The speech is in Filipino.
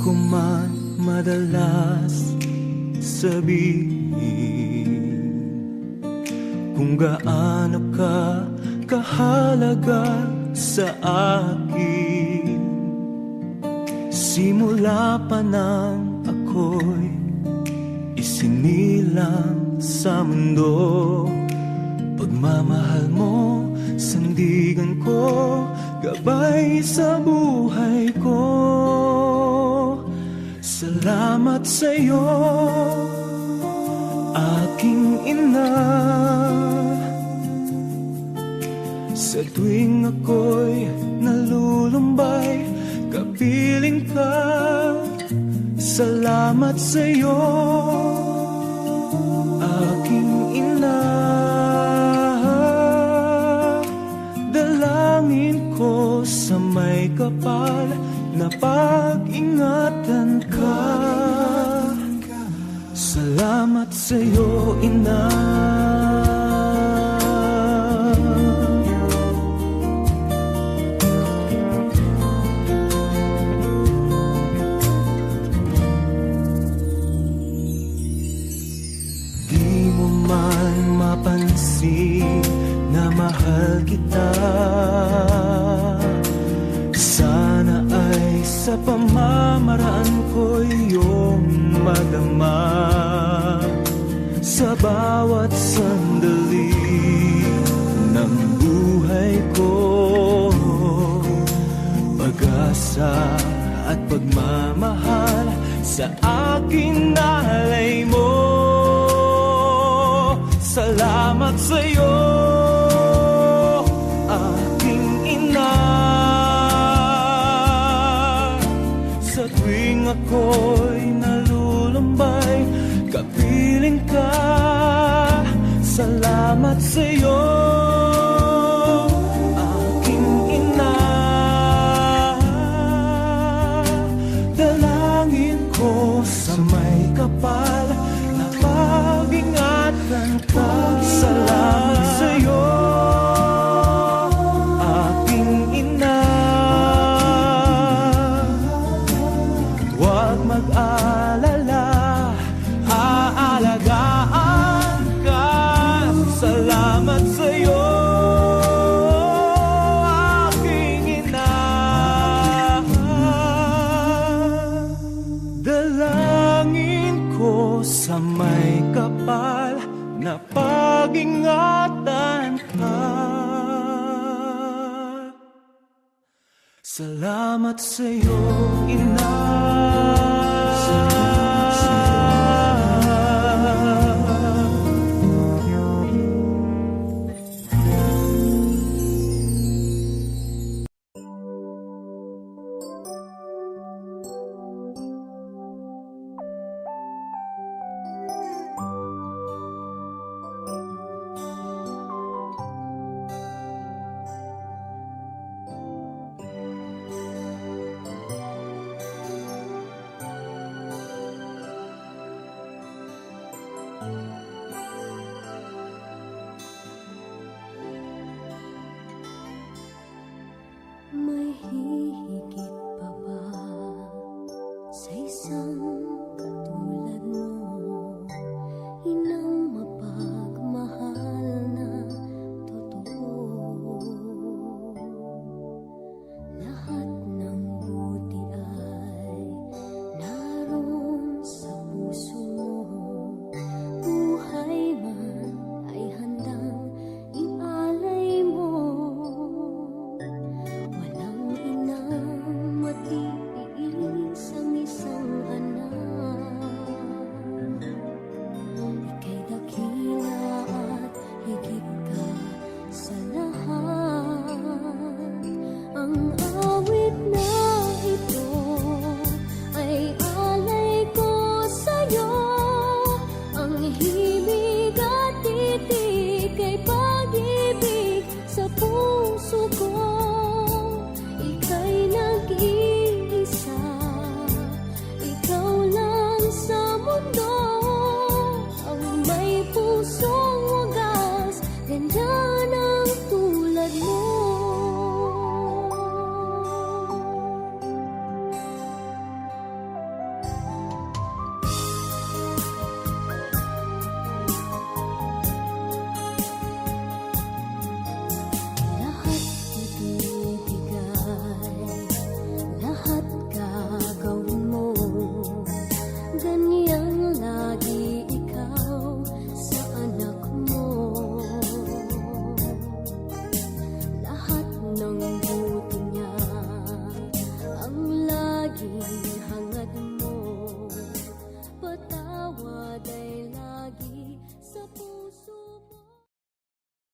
ko man madalas sabihin kung gaano ka kahalaga sa akin. Simula pa nang ako'y isinilang sa mundo, pagmamahal mo, sandigan ko, gabay sa buhay ko. Salamat sa'yo, aking ina. Sa tuwing ako'y nalulumbay, kapiling ka. Salamat sa'yo, aking ina. Dalangin ko sa may kapal na pag-ingatan ka. Salamat sa'yo, ina. Di mo man mapansin na mahal kita. Sana ay sa pamamaraan ko iyong madama. Sa bawat sandali ng buhay ko, pag-asa at pagmamahal sa aking nalay mo. Salamat sa'yo, aking ina. Sa tuwing ako'y nalulumbay, kapiling ka. Salamat sa'yo, aking ina. Dalangin ko sa may kapal na pag-ingatan ka. Salamat sa'yo, aking ina. Huwag mag-alala, aalagaan ka. Salamat sa'yo, aking ina. Dalangin ko sa may kapal na pag-ingatan ka. Salamat sa'yo, ina.